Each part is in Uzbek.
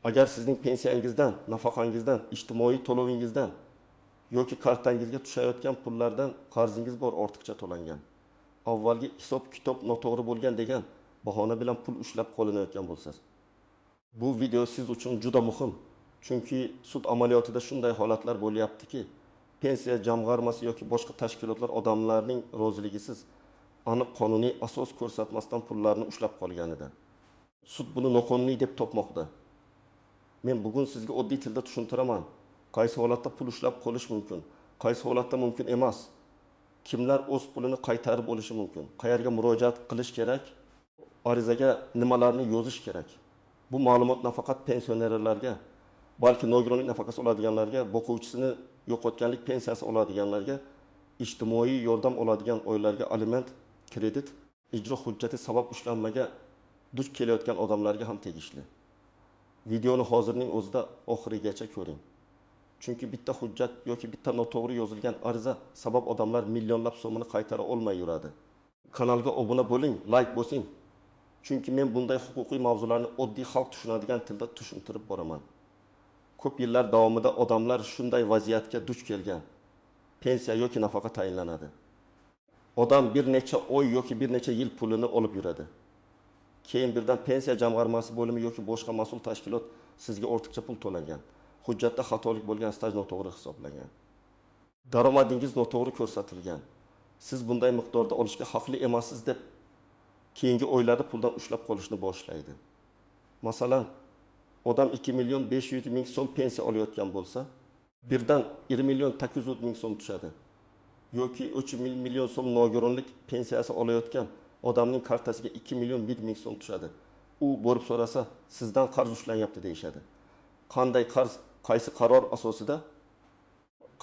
Agar sizning pensiyangizdan, nafaqangizdan, ijtimoiy to'lovingizdan yoki kartangizga tushayotgan pullardan qarzingiz bor ortiqcha to'langan. Avvalgi hisob-kitob noto'g'ri bo'lgan degan bahona bilan pul ushlab qo'linayotgan bo'lsangiz. Bu video siz uchun juda muhim. Chunki sud amaliyotida shunday holatlar bo'lyaptiki, pensiya jamg'armasi yoki boshqa tashkilotlar odamlarning roziligisiz aniq qonuniy asos ko'rsatmasdan pullarni ushlab qolganida. Sud buni noqonuniy deb topmoqda. Men bugun sizga oddiy tilda tushuntiraman. Qaysi holatda pul ushlab qolish mumkin, qaysi holatda mumkin emas. Kimlar o'z pulini qaytarib olishi mumkin, qayerga murojaat qilish kerak, arizaga nimalarni yozish kerak. Bu ma'lumot nafaqat pensionerlarga, balki nogironlik nafaqasi oladiganlarga, boquvchisini yo'qotganlik pensiyasi oladiganlarga, ijtimoiy yordam oladigan oilalarga aliment, kredit, ijro hujjati sabab ushlanmaga duch kelayotgan odamlarga ham tegishli. Videoni hozirning o'zida oxirigacha ko'ring. Chunki bitta hujjat yoki bitta noto'g'ri yozilgan ariza sabab odamlar millionlab so'mini qaytara olmay yuradi. Kanalga obuna bo'ling, like bosing. Chunki men bunday huquqiy mavzularni oddiy xalq tushunadigan tilda tushuntirib boraman. Ko'p yillar davomida odamlar shunday vaziyatga duch kelgan. Pensiya yoki nafaqa tayinlanadi. Odam bir necha oy yoki bir necha yil pulini olib yuradi. Keyin birdan pensiya jamg'armasi bo'limi yoki boshqa mas'ul tashkilot sizga ortiqcha pul to'langan. Hujjatda xatolik bo'lgan, staj noto'g'ri hisoblangan. Daromadingiz noto'g'ri ko'rsatilgan. Siz bunday miqdorda olishga haqli emassiz deb keyingi oylarda puldan ushlab qolishni boshlaydi. Masalan, odam 2 million 500 ming so'm pensiya olayotgan bo'lsa, birdan 1 million 800 ming so'm tushadi. Yoki 3 million so'm nogironlik pensiyasi olayotgan odamning kartasiga 2 million 1 ming so'm tushadi. U borib so'rasa, sizdan qarz ushlanyapti deyshadi. Qanday qarz, qaysi qaror asosida,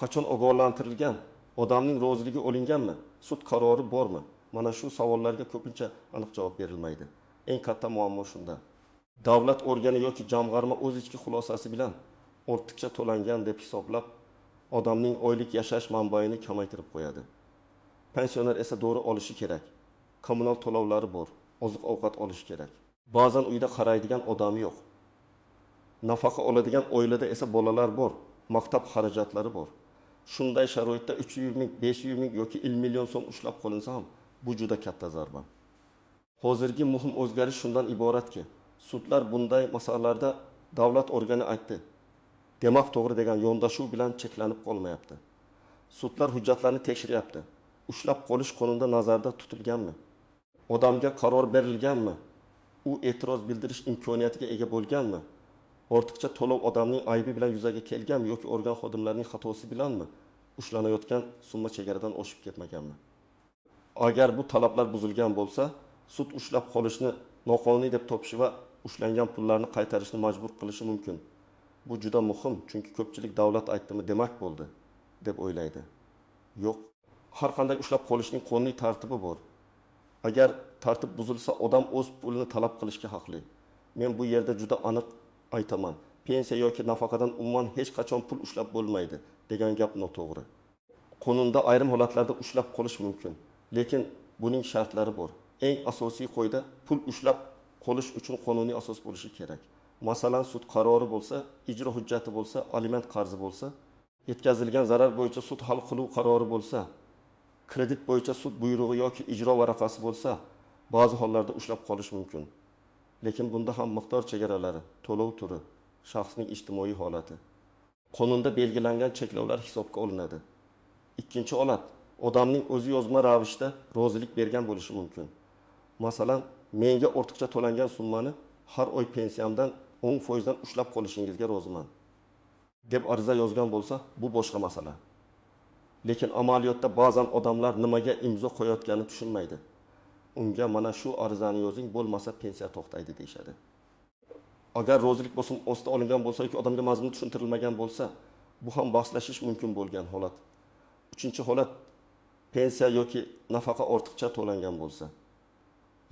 qachon ogohlantirilgan, odamning roziligi olinganmi, sud qarori bormi? Mana shu savollarga ko'pincha aniq javob berilmaydi. Eng katta muammo shunda. Davlat organi yoki jamg'arma o'z ichki xulosasi bilan ortiqcha to'langan deb hisoblab, odamning oylik yashash manbaini kamaytirib qo'yadi. Pensioner esa to'g'ri olishi kerak. Kommunal to'lovlari bor, oziq-ovqat olish kerak. Ba'zan uyda qaraydigan odami yo'q. Nafaqa oladigan oilada esa bolalar bor, maktab xarajatlari bor. Shunday sharoitda 300 ming, 500 ming yoki 1 million so'm ushlab qolinsa ham bu juda katta zarba. Hozirgi muhim o'zgarish shundan iboratki, sudlar bunday masalalarda davlat organi aytdi. Demak to'g'ri degan yondashuv bilan cheklanib qolmayapti. Sudlar hujjatlarni tekshiryapti. Ushlab qolish qonunda nazarda tutilganmi? Odamga qaror berilganmi? U e'tiroz bildirish imkoniyatiga ega bo'lganmi? Ortiqcha to'lov odamning aybi bilan yuzaga kelganmi yoki organ xodimlarining xatosi bilanmi? Ushlanayotgan summa chegaradan oshib ketmaganmi? Agar bu talablar buzilgan bo'lsa, sud ushlab qolishni noqonuniy deb topishi va ushlangan pullarni qaytarishni majbur qilishi mumkin. Bu juda muhim, chunki ko'pchilik davlat aytdimi demak bo'ldi deb o'ylaydi. Yo'q, har qanday ushlab qolishning qonuniy tartibi bor. Agar tartib buzilsa, odam o'z pulini talab qilishga haqli. Men bu yerda juda aniq aytaman. Pensiya yoki nafaqadan umuman hech qachon pul ushlab bo'lmaydi degan gap noto'g'ri. Qonunda ayrim holatlarda ushlab qolish mumkin, lekin buning shartlari bor. Eng asosiy qoida pul ushlab qolish uchun qonuniy asos bo'lishi kerak. Masalan, sud qarori bo'lsa, ijro hujjati bo'lsa, aliment qarzi bo'lsa, yetkazilgan zarar bo'yicha sud hal qiluv qarori bo'lsa, kredit bo'yicha sud buyrug'i yoki ijro varaqasi bo'lsa, ba'zi hollarda ushlab qolish mumkin. Lekin bunda ham miqdor chegaralari, to'lov turi, shaxsning ijtimoiy holati, qonunda belgilangan cheklovlar hisobga olinadi. Ikkinchi holat, odamning o'zi yozma ravishda rozilik bergan bo'lishi mumkin. Masalan, menga ortiqcha to'langan summani har oy pensiyamdan 10% dan ushlab qolishingizga roziman deb ariza yozgan bo'lsa, bu boshqa masala. Lekin amaliyotda ba'zan odamlar nimaga imzo qo'yayotganini tushunmaydi. Unga mana shu arizani yozing, bo'lmasa pensiya to'xtaydi deyshadi. Agar rozilik bosim ostida olingan bo'lsa yoki odamga mazmuni tushuntirilmagan bo'lsa, bu ham bahslashish mumkin bo'lgan holat. Uchinchi holat, pensiya yoki nafaqa ortiqcha to'langan bo'lsa.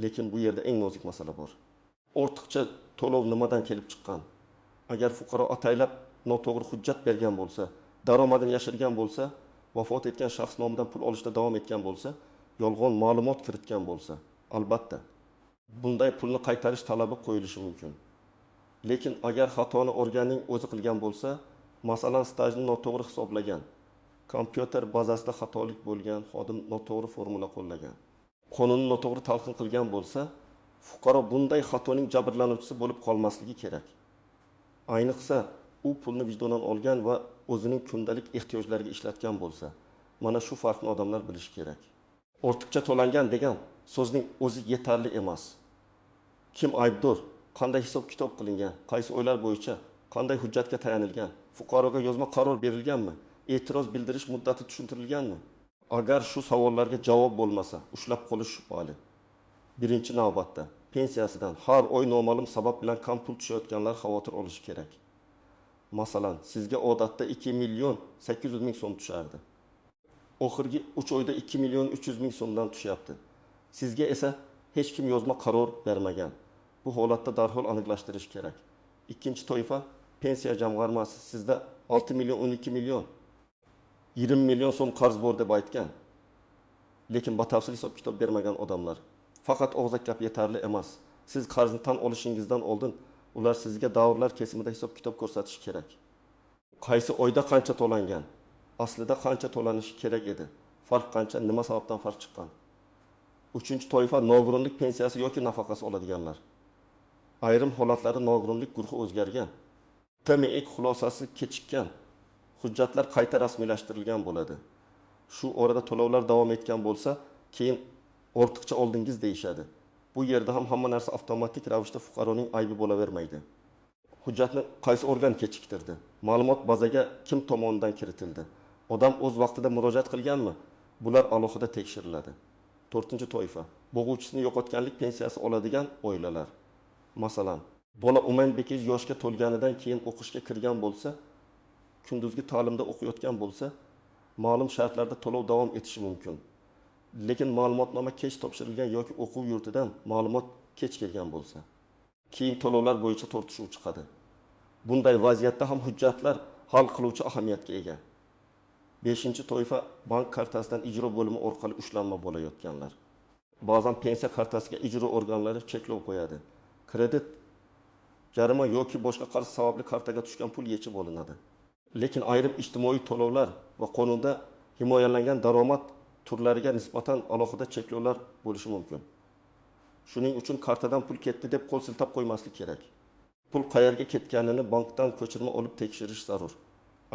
Lekin bu yerda eng nozik masala bor. Ortiqcha to'lov nimadan kelib chiqqan? Agar fuqaro ataylab noto'g'ri hujjat bergan bo'lsa, daromadini yashirgan bo'lsa, vafot etgan shaxs nomidan pul olishda davom etgan bo'lsa, yolg'on ma'lumot kiritgan bo'lsa, albatta bunday pulni qaytarish talabi qo'yilishi mumkin. Lekin agar xatoni organning o'zi qilgan bo'lsa, masalan, stajni noto'g'ri hisoblagan, kompyuter bazasida xatolik bo'lgan, xodim noto'g'ri formula qo'llagan, qonunni noto'g'ri talqin qilgan bo'lsa, fuqaro bunday xatoning jabrlanuvchisi bo'lib qolmasligi kerak. Ayniqsa, u pulni vijdonan olgan va o'zining kundalik ehtiyojlariga ishlatgan bo'lsa, mana shu farqni odamlar bilishi kerak. Ortiqcha to'langan degan so'zning o'zi yetarli emas. Kim aybdor, qanday hisob kitob qilingan, qaysi o'ylar bo'yicha, qanday hujjatga tayanilgan, fuqaroga yozma qaror berilganmi, e'tiroz bildirish muddati tushuntirilganmi? Agar shu savollarga javob bo'lmasa, ushlab qolish shubhali. Birinchi navbatda pensiyasidan har oy noma'lum sabab bilan kam pul tushayotganlar xavotir olishi kerak. Masalan, sizga odatda 2 million 800 ming so'm tushardi. Oxirgi 3 oyda 2 million 300 ming so'mdan tushyapti. Sizga esa hech kim yozma qaror bermagan. Bu holatda darhol aniqlashtirish kerak. Ikkinchi toifa pensiya jamg'armasi sizda 6 million 12 million 20 million so'm qarz bor deb aytgan. Lekin batafsil hisob kitob bermagan odamlar. Faqat og'zak gap yetarli emas. Siz qarzni tan olishingizdan oldin ular sizga davrlar kesimida hisob kitob ko'rsatishi kerak. Qaysi oyda qancha to'langan, aslida qancha to'lanishi kerak edi, farq qancha, nima sababdan farq chiqqan. Uchinchi toifa nogironlik pensiyasi yoki nafaqasi oladiganlar. Ayrim holatlarda nogironlik guruhi o'zgargan. TMEK xulosasi kechikkan. Hujjatlar qayta rasmiylashtirilgan bo'ladi. Shu orada to'lovlar davom etgan bo'lsa, keyin ortiqcha oldingiz deyishadi. Bu yerda ham hamma narsa avtomatik ravishda fuqaroning aybi bo'lavermaydi. Hujjatni qaysi organ kechiktirdi? Ma'lumot bazaga kim tomonidan kiritildi? Odam o'z vaqtida murojaat qilganmi? Bular alohida tekshiriladi. 4-toifa bo'g'uvchisini yo'qotganlik pensiyasi oladigan oilalar. Masalan, bola umuman 8 yoshga to'lganidan keyin o'qishga kirgan bo'lsa, kunduzgi ta'limda o'qiyotgan bo'lsa, ma'lum shartlarda to'lov davom etishi mumkin. Lekin ma'lumotnoma kech topshirilgan yoki o'quv yurtidan ma'lumot kech kelgan bo'lsa, keyin to'lovlar bo'yicha tortishuv chiqadi. Bunday vaziyatda ham hujjatlar hal qiluvchi ahamiyatga ega. 5-toifa bank kartasidan ijro bo'limi orqali ushlanma bo'layotganlar. Ba'zan pensiya kartasiga ijro organlari cheklov qo'yadi. Kredit, jarima yoki boshqa qarz sababli kartaga tushgan pul yechib olinadi. Lekin ayrim ijtimoiy to'lovlar va qonunda himoyalangan daromad turlariga nisbatan alohida cheklovlar bo'lishi mumkin. Shuning uchun kartadan pul ketdi deb qo'l siltab qo'ymaslik kerak. Pul qayerga ketganini bankdan ko'chirma olib tekshirish zarur.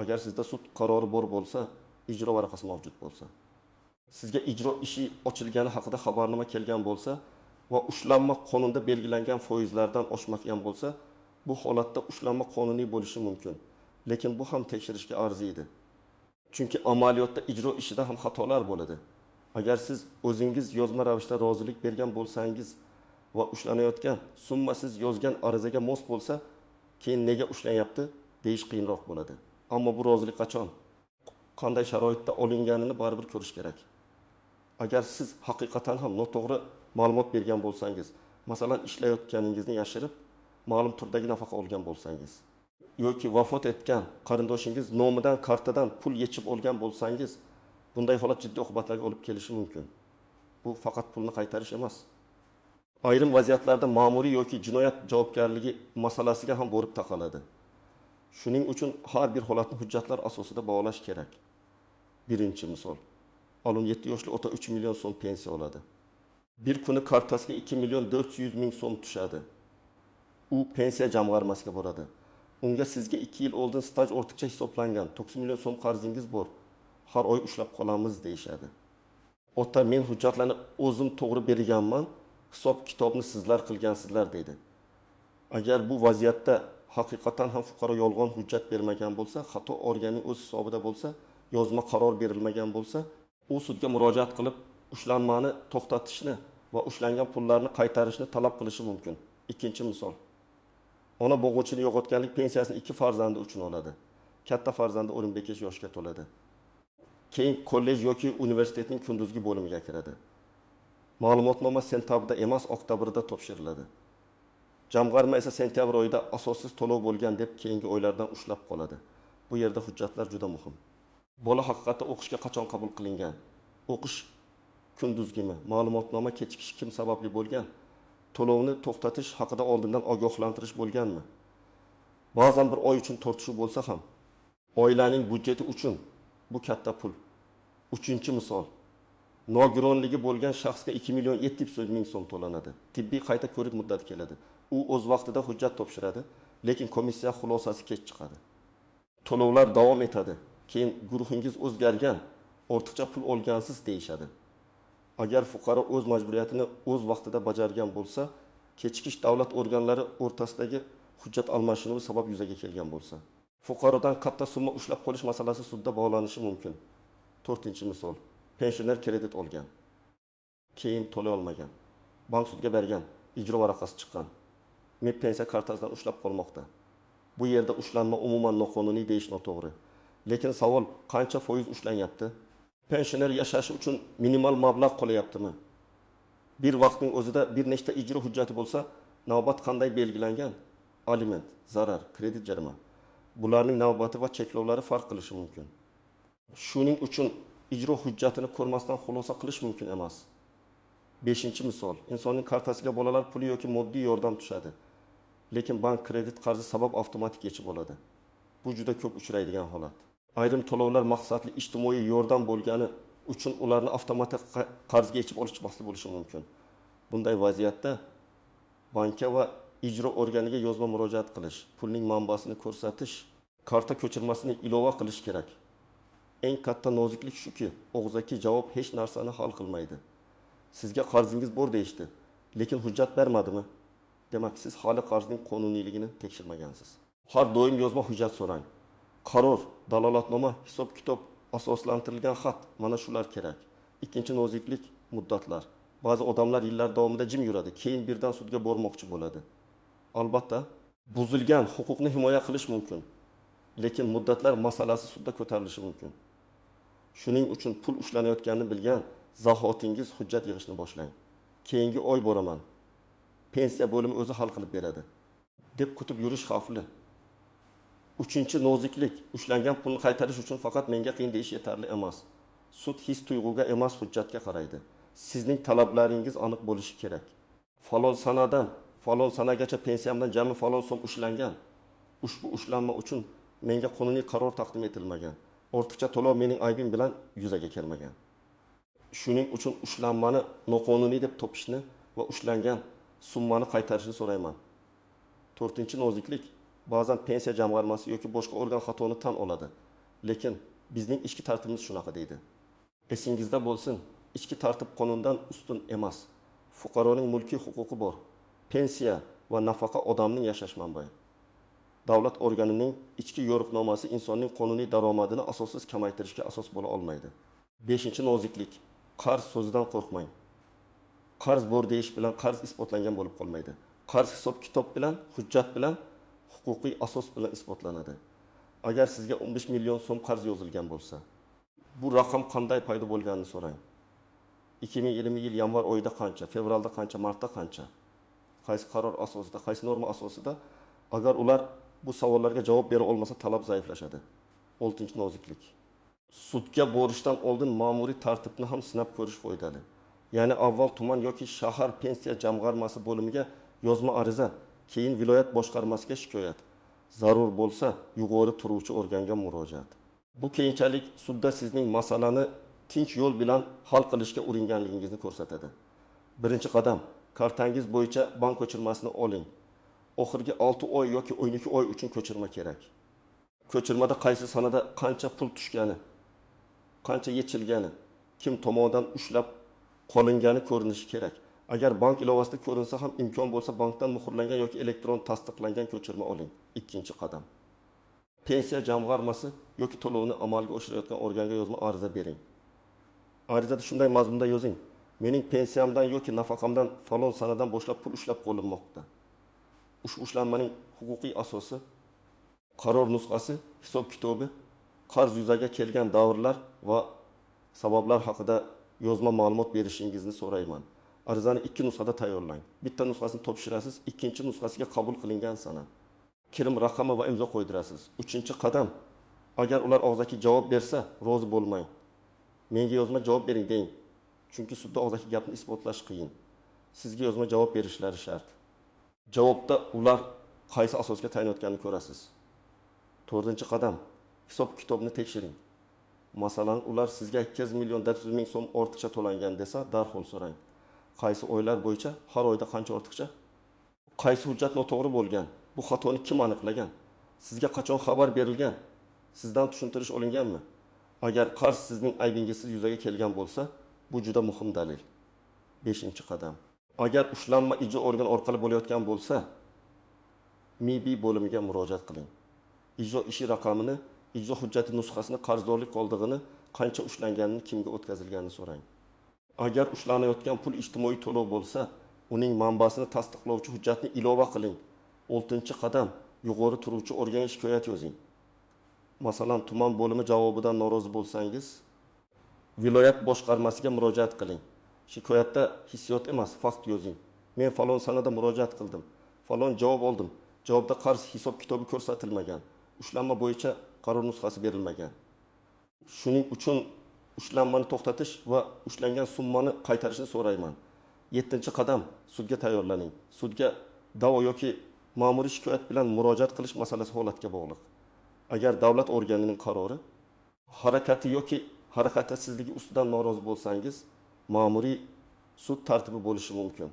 Agar sizda sud qarori bor bo'lsa, ijro varaqasi mavjud bo'lsa, sizga ijro ishi ochilgani haqida xabarnoma kelgan bo'lsa va ushlanma qonunda belgilangan foizlardan oshmagan bo'lsa, bu holatda ushlanma qonuniy bo'lishi mumkin. Lekin bu ham tekshirishga arziydi. Chunki amaliyotda ijro ishida ham xatolar bo'ladi. Agar siz o'zingiz yozma ravishda rozilik bergan bo'lsangiz va ushlanayotgan summa siz yozgan arizaga mos bo'lsa, keyin nega ushlanyapti deyish qiyinroq bo'ladi. Ammo bu rozilik qachon, qanday sharoitda olinganini baribir ko'rish kerak. Agar siz haqiqatan ham noto'g'ri ma'lumot bergan bo'lsangiz, masalan, ishlayotganingizni yashirib, ma'lum turdagi nafaqa olgan bo'lsangiz, yoki vafot etgan qarindoshingiz nomidan kartadan pul yechib olgan bo'lsangiz, bunday holat jiddiy oqibatlarga olib kelishi mumkin. Bu faqat pulni qaytarish emas. Ayrim vaziyatlarda ma'muriy yoki jinoyat javobgarligi masalasiga ham borib taqaladi. Shuning uchun har bir holatni hujjatlar asosida baholash kerak. Birinchi misol, 17 yoshli ota 3 million so'm pensiya oladi. Bir kuni kartasiga 2 million 400 ming so'm tushadi. U pensiya jamg'armasiga boradi. Unga sizga 2 yil oldin staj ortiqcha hisoblangan 9 million so'm qarzingiz bor. Har oy ushlab qolamiz deyishadi. Ota, men hujjatlarni o'zim to'g'ri berganman, hisob kitobni sizlar qilgansizlar deydi. Agar bu vaziyatda haqiqatan ham fuqaro yolg'on hujjat bermagan bo'lsa, xato organning o'z hisobida bo'lsa, yozma qaror berilmagan bo'lsa, u sudga murojaat qilib ushlanmani to'xtatishni va ushlangan pullarni qaytarishni talab qilishi mumkin. Ikkinchi misol. Ona bo'g'uvchini yo'qotganlik pensiyasini 2 farzandi uchun oladi. Katta farzandi 15 yoshga to'ladi. Keyin kollej yoki universitetning kunduzgi bo'limiga kiradi. Ma'lumotnoma sentabrda emas, oktyabrda topshiriladi. Jamg'arma esa sentabr oyida asossiz to'lov bo'lgan deb keyingi oylardan ushlab qoladi. Bu yerda hujjatlar juda muhim. Bola haqiqatda o'qishga qachon qabul qilingan? O'qish kunduzgimi? Ma'lumotnoma kechikishi kim sababli bo'lgan? To'lovni to'xtatish haqida oldindan ogohlantirish bo'lganmi? Ba'zan bir oy uchun tortishuv bo'lsa ham, oilaning budjeti uchun bu katta pul. Uchinchi misol. Nogironligi bo'lgan shaxsga 2 million 700 ming so'm to'lanadi. Tibbiy qayta ko'rik muddati keladi. U o'z vaqtida hujjat topshiradi, lekin komissiya xulosasi kech chiqadi. To'lovlar davom etadi. Keyin guruhingiz o'zgargan, ortiqcha pul olgansiz deyishadi. Agar fuqaro o'z majburiyatini o'z vaqtida bajargan bo'lsa, kechikish davlat organlari o'rtasidagi hujjat almashinuvi sabab yuzaga kelgan bo'lsa, fuqarodan katta summa ushlab qolish masalasi sudda bog'lanishi mumkin. 4-misol. Pensioner kredit olgan, keyin to'lay olmagan. Bank sudga bergan, ijro varaqasi chiqqan. Men pensiya kartasidan ushlab qolmoqda. Bu yerda ushlanma umuman noqonuniy deyish noto'g'ri. Lekin savol, qancha foiz ushlanyapti? Pensioner yashashi uchun minimal mablag' qolyaptimi? Bir vaqtning o'zida bir nechta ijro hujjati bo'lsa, navbat qanday belgilangan? Aliment, zarar, kredit jarima. Bularning navbati va cheklovlari farq qilishi mumkin. Shuning uchun ijro hujjatini ko'rmasdan xulosa qilish mumkin emas. 5-misol. Insonning kartasiga bolalar puli yoki moddiy yordam tushadi. Lekin bank kredit qarzi sabab avtomatik yechib oladi. Bu juda ko'p uchraydigan holat. Ayrim to'lovlar maqsadli ijtimoiy yordam bo'lgani uchun ularni avtomatik qarzga yechib olish maqsadi bo'lishi mumkin. Bunday vaziyatda bankka va ijro organiga yozma murojaat qilish, pulning manbasini ko'rsatish, karta ko'chirmasini ilova qilish kerak. Eng katta noziklik shuki, og'zaki javob hech narsani hal qilmaydi. Sizga qarzingiz bor deyishdi, lekin hujjat bermadimi? Demak, siz hali qarzning qonuniyligini tekshirmagansiz. Har doim yozma hujjat so'rang. Qaror, dalolatnoma, hisob-kitob, asoslantirilgan xat, mana shular kerak. Ikkinchi noziklik muddatlar. Ba'zi odamlar yillar davomida jim yuradi, keyin birdan sudga bormoqchi bo'ladi. Albatta, buzilgan huquqni himoya qilish mumkin, lekin muddatlar masalasi sudda ko'tarilishi mumkin. Shuning uchun pul ushlanayotganini bilgan zahotingiz hujjat yig'ishni boshlang. Keyingi oy boraman, pensiya bo'limi o'zi hal qilib beradi deb kutib yurish xavfli. 3-noziklik, ushlangan pulni qaytarish uchun faqat menga qiyin deyish yetarli emas. Sud his tuyg'uga emas, hujjatga qaraydi. Sizning talablaringiz aniq bo'lishi kerak. Falon sanadan falon sanagacha pensiyamdan jami falon so'm ushlangan. Ushbu ushlanma uchun menga qonuniy qaror taqdim etilmagan. Ortiqcha to'lov mening aybim bilan yuzaga kelmagan. Shuning uchun ushlanmani noqonuniy deb topishni va ushlangan summani qaytarishni so'rayman. 4-noziklik, ba'zan pensiya jamg'armasi yoki boshqa organ xatoni tan oladi, lekin bizning ichki tartibimiz shunaqa deydi. Esingizda bo'lsin, ichki tartib qonundan ustun emas. Fuqaroning mulkiy huquqi bor. Pensiya va nafaqa odamning yashash manbai. Davlat organining ichki yo'riqnomasi insonning qonuniy daromadini asossiz kamaytirishga asos bo'la olmaydi. 5-noziklik, qarz so'zidan qo'rqmang. Qarz bor deyish bilan qarz isbotlangan bo'lib qolmaydi. Qarz hisob-kitob bilan, hujjat bilan, huquqiy asos bilan isbotlanadi. Agar sizga 15 million so'm qarz yozilgan bo'lsa, bu raqam qanday paydo bo'lganini so'rang. 2020 yil yanvar oyida qancha, fevralda qancha, martda qancha? Qaysi qaror asosida, qaysi norma asosida? Agar ular bu savollarga javob bera olmasa, talab zaiflashadi. 6-noziklik. Sudga borishdan oldin ma'muriy tartibni ham sinab ko'rish foydali. Ya'ni avval tuman yoki shahar pensiya jamg'armasi bo'limiga yozma ariza, keyin viloyat boshqarmasiga shikoyat. Zarur bo'lsa, yuqori turuvchi organga murojaat. Bu keyinchalik sudda sizning masalani tinch yo'l bilan hal qilishga uringanligingizni ko'rsatadi. Birinchi qadam, kartangiz bo'yicha bank ko'chirmasini oling. Oxirgi 6 oy yoki 12 oy uchun ko'chirma kerak. Ko'chirmada qaysi sanada qancha pul tushgani, qancha yechilgani, kim tomonidan ushlab qolingani ko'rinishi kerak. Agar bank ilovasida ko'rinsa ham imkon bo'lsa bankdan muhrlangan yoki elektron tasdiqlangan ko'chirma oling. Ikkinchi qadam. Pensiya jamg'armasi yoki to'lovni amalga oshirayotgan organga yozma ariza bering. Arizada shunday mazmunda yozing: mening pensiyamdan yoki nafaqamdan falon sanadan boshlab pul ushlab qolinmoqda. Ushbu ushlanmaning huquqiy asosi, qaror nusxasi, hisob-kitobi, qarz yuzaga kelgan davrlar va sabablar haqida yozma ma'lumot berishingizni so'rayman. Arizani 2 nusxada tayyorlang. Bitta nusxasini topshirasiz, ikkinchi nusxasiga qabul qilingan sana kirim raqami va imzo qo'ydirasiz. 3-qadam, agar ular og'zaki javob bersa, rozi bo'lmang. Menga yozma javob bering deng. Chunki sudda og'zaki gapni isbotlash qiyin. Sizga yozma javob berishlari shart. Javobda ular qaysi asosga tayinlayotganini ko'rasiz. 4-qadam hisob kitobni tekshiring. Masalan, ular sizga 200 million 400 ming so'm ortiqcha to'langan desa, darhol so'rang. Qaysi oylar bo'yicha har oyda qancha ortiqcha? Qaysi hujjat noto'g'ri bo'lgan? Bu xatoni kim aniqlagan? Sizga qachon xabar berilgan? Sizdan tushuntirish olinganmi? Agar qarz sizning aybingizsiz yuzaga kelgan bo'lsa, bu juda muhim dalil. 5-qadam. Agar ushlanma ijro organ orqali bo'layotgan bo'lsa, MIB bo'limiga murojaat qiling. Ijro ishi raqamini, ijro hujjati nusxasini, qarzdorlik qoldig'ini, qancha ushlanganini, kimga o'tkazilganini so'rang. Agar ushlanayotgan pul ijtimoiy to'lov bo'lsa, uning manbasini tasdiqlovchi hujjatni ilova qiling. 6-qadam, yuqori turuvchi organga shikoyat yozing. Masalan, tuman bo'limi javobidan norozi bo'lsangiz, viloyat boshqarmasiga murojaat qiling. Shikoyatda hissiyot emas, fakt yozing. Men falon sanada murojaat qildim. Falon javob oldim. Javobda qarz hisob kitobi ko'rsatilmagan. Ushlanma bo'yicha qaror nusxasi berilmagan. Shuning uchun ushlanmani to'xtatish va ushlangan summani qaytarishni so'rayman. 7-qadam, sudga tayyorlaning. Sudga da'vo yoki ma'muriy shikoyat bilan murojaat qilish masalasi holatga bog'liq. Agar davlat organining qarori harakati yoki harakatsizligi ustidan norozi bo'lsangiz, ma'muriy sud tartibi bo'lishi mumkin.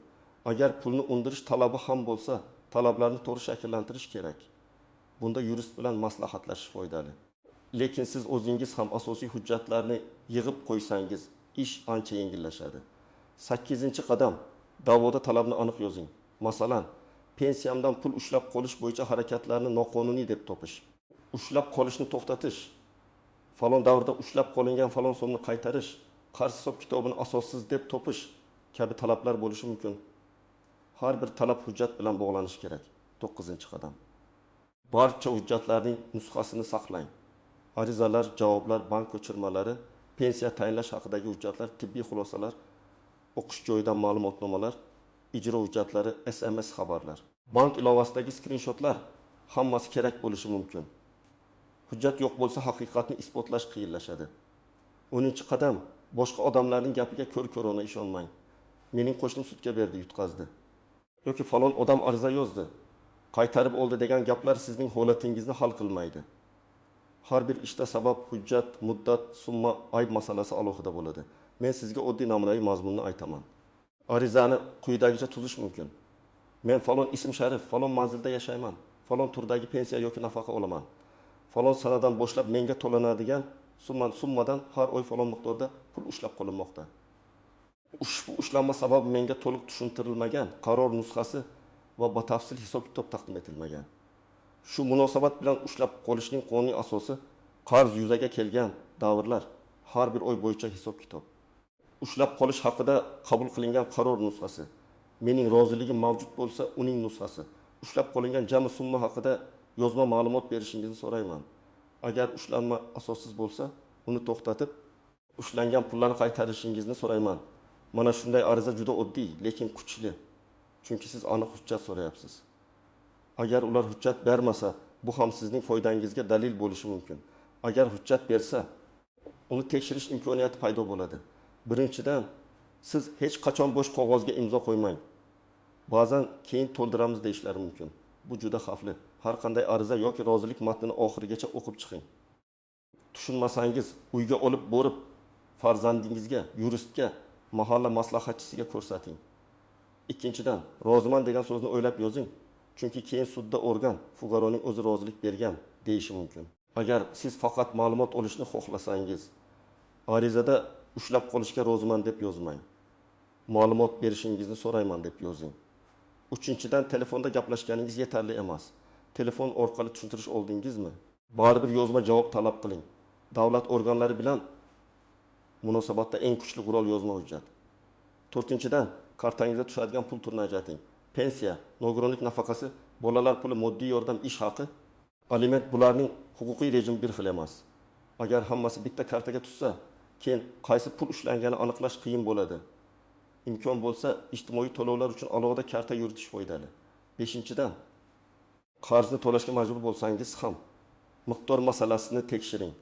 Agar pulni undirish talabi ham bo'lsa, talablarni to'g'ri shakllantirish kerak. Bunda yurist bilan maslahatlashish foydali. Lekin siz o'zingiz ham asosiy hujjatlarni yig'ib qo'ysangiz, ish ancha yengillashadi. 8-qadam, da'voda talabni aniq yozing. Masalan, pensiyamdan pul ushlab qolish bo'yicha harakatlarni noqonuniy deb topish, ushlab qolishni to'xtatish, falon davrda ushlab qolingan falon so'mni qaytarish, qarz hisob kitobini asossiz deb topish kabi talablar bo'lishi mumkin. Har bir talab hujjat bilan bog'lanishi kerak. 9-qadam. Barcha hujjatlarning nusxasini saqlang. Arizalar, javoblar, bank ko'chirmalari, pensiya tayinlash haqidagi hujjatlar, tibbiy xulosalar, o'qish joyidan ma'lumotnomalar, ijro hujjatlari, SMS xabarlar. Bank ilovasidagi skrinshotlar hammasi kerak bo'lishi mumkin. Hujjat yo'q bo'lsa haqiqatni isbotlash qiyinlashadi. 10-qadam, boshqa odamlarning gapiga ko'r-ko'rona ishonmang. Mening qo'shnim sudga berdi, yutqazdi. Yoki falon odam ariza yozdi, qaytarib oldi degan gaplar sizning holatingizni hal qilmaydi. Har bir ishda sabab, hujjat, muddat, summa, ayb masalasi alohida bo'ladi. Men sizga oddiy namunaviy mazmunni aytaman. Arizani quyidagicha tuzish mumkin. Men falon ism sharif, falon manzilda yashayman, falon turdagi pensiya yoki nafaqa olaman. Falon sanadan boshlab menga to'lanadigan summadan har oy falon miqdorda pul ushlab qolinmoqda. Ushbu ushlanma sababi menga to'liq tushuntirilmagan, qaror nusxasi va batafsil hisob-kitob taqdim etilmagan. Shu munosabat bilan ushlab qolishning qonuniy asosi qarz yuzaga kelgan davrlar, har bir oy bo'yicha hisob-kitob. Ushlab qolish haqida qabul qilingan qaror nusxasi, mening roziligim mavjud bo'lsa, uning nusxasi. Ushlab qolingan jami summa haqida yozma ma'lumot berishingizni so'rayman. Agar ushlanma asossiz bo'lsa, uni to'xtatib, ushlangan pullarni qaytarishingizni so'rayman. Mana shunday ariza juda oddiy, lekin kuchli. Chunki siz aniq hujjat so'rayapsiz. Agar ular hujjat bermasa, bu ham sizning foydangizga dalil bo'lishi mumkin. Agar hujjat bersa, uni tekshirish imkoniyati paydo bo'ladi. Birinchidan, siz hech qachon bo'sh qog'ozga imzo qo'ymang. Ba'zan keyin to'ldiramiz deyishlari mumkin. Bu juda xavfli. Har qanday ariza yoki rozilik matnini oxirigacha o'qib chiqing. Tushunmasangiz, uyga olib borib, farzandingizga, yuristga, mahalla maslahatchisiga ko'rsating. Ikkinchidan, roziman degan so'zni o'ylab yozing. Chunki keyin sudda organ fuqaroning o'zi rozilik bergan deyishi mumkin. Agar siz faqat ma'lumot olishni xohlasangiz, arizada ushlab qolishga roziman deb yozmang. Ma'lumot berishingizni so'rayman deb yozing. Uchinchidan, telefonda gaplashganingiz yetarli emas. Telefon orqali tushuntirish oldingizmi? Baribir yozma javob talab qiling. Davlat organlari bilan munosabatda eng kuchli qurol yozma hujjat. 4-dan, kartangizga tushadigan pul turini ajrating. Pensiya, nogironlik nafaqasi, bolalar puli, moddiy yordam, ish haqi, aliment bularning huquqiy rejimi bir xil emas. Agar hammasi bitta kartaga tushsa, keyin qaysi pul ushlangani aniqlash qiyin bo'ladi. Imkon bo'lsa, ijtimoiy to'lovlar uchun alohida karta yuritish foydali. 5-dan, qarzni to'lashga majbur bo'lsangiz ham miqdor masalasini tekshiring.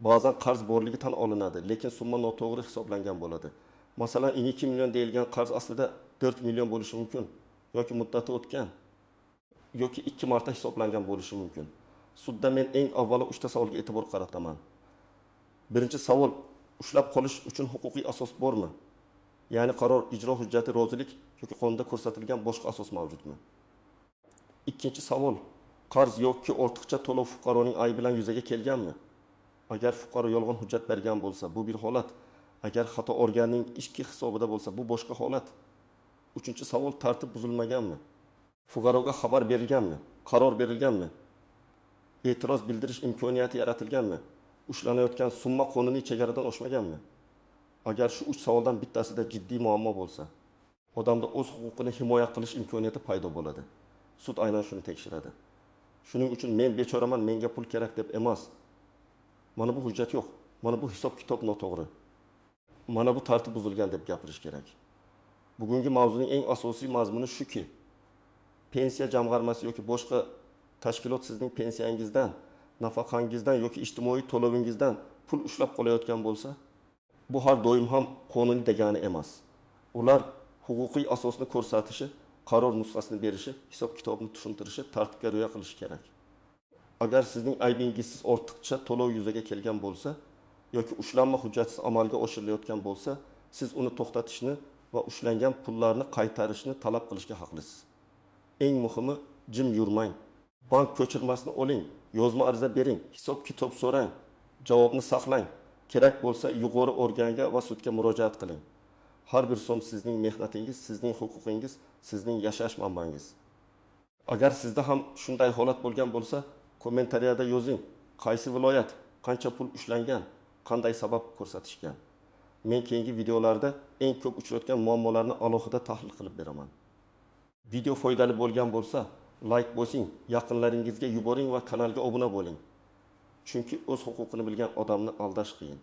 Ba'zan qarz borligi tan olinadi, lekin summa noto'g'ri hisoblangan bo'ladi. Masalan, 2 million deyilgan qarz aslida 4 million bo'lishi mumkin yoki muddati o'tgan. yoki 2 marta hisoblangan bo'lishi mumkin. Sudda men eng avvalo 3 ta savolga e'tibor qarataman. Birinchi savol, ushlab qolish uchun huquqiy asos bormi? Ya'ni qaror, ijro hujjati, rozilik yoki qonunda ko'rsatilgan boshqa asos mavjudmi? Ikkinchi savol, qarz yoki ortiqcha to'lov fuqaroning aybi bilan yuzaga kelganmi? Agar fuqaro yolg'on hujjat bergan bo'lsa, bu bir holat. Agar xato organning ichki hisobida bo'lsa, bu boshqa holat. Uchinchi savol, tartib buzilmaganmi? Fuqaroga xabar berilganmi? Qaror berilganmi? E'tiroz bildirish imkoniyati yaratilganmi? Ushlanayotgan summa qonuniy chegaradan oshmaganmi? Agar shu 3 savoldan bittasida jiddiy muammo bo'lsa, odamda o'z huquqini himoya qilish imkoniyati paydo bo'ladi. Sud aynan shuni tekshiradi. Shuning uchun men bechoraman, menga pul kerak deb emas. Mana bu hujjat yo'q. Mana bu hisob-kitob noto'g'ri. Mana bu tartib buzilgan deb gapirish kerak. Bugungi mavzuning eng asosiy mazmuni shuki, pensiya jamg'armasi yoki boshqa tashkilot sizning pensiyangizdan, nafaqangizdan yoki ijtimoiy to'lovingizdan pul ushlab qolayotgan bo'lsa, bu har doim ham qonuniy degani emas. Ular huquqiy asosni ko'rsatishi, qaror nusxasini berishi, hisob-kitobni tushuntirishi, tartibga rioya qilishi kerak. Agar sizning aybingizsiz ortiqcha to'lov yuzaga kelgan bo'lsa yoki ushlanma hujjatsiz amalga oshirilayotgan bo'lsa, siz uni to'xtatishni va ushlangan pullarni qaytarishni talab qilishga haqlisiz. Eng muhimi, jim yurmang. Bank ko'chirmasini oling, yozma ariza bering, hisob-kitob so'rang, javobni saqlang. Kerak bo'lsa yuqori organga va sudga murojaat qiling. Har bir so'm sizning mehnatingiz, sizning huquqingiz, sizning yashash manbangiz. Agar sizda ham shunday holat bo'lgan bo'lsa, kommentariyada yozing. Qaysi viloyat, qancha pul ushlangan, qanday sabab ko'rsatishgan. Men keyingi videolarda eng ko'p uchrayotgan muammolarni alohida tahlil qilib beraman. Video foydali bo'lgan bo'lsa, like bosing, yaqinlaringizga yuboring va kanalga obuna bo'ling. Chunki o'z huquqini bilgan odamni aldash qiyin.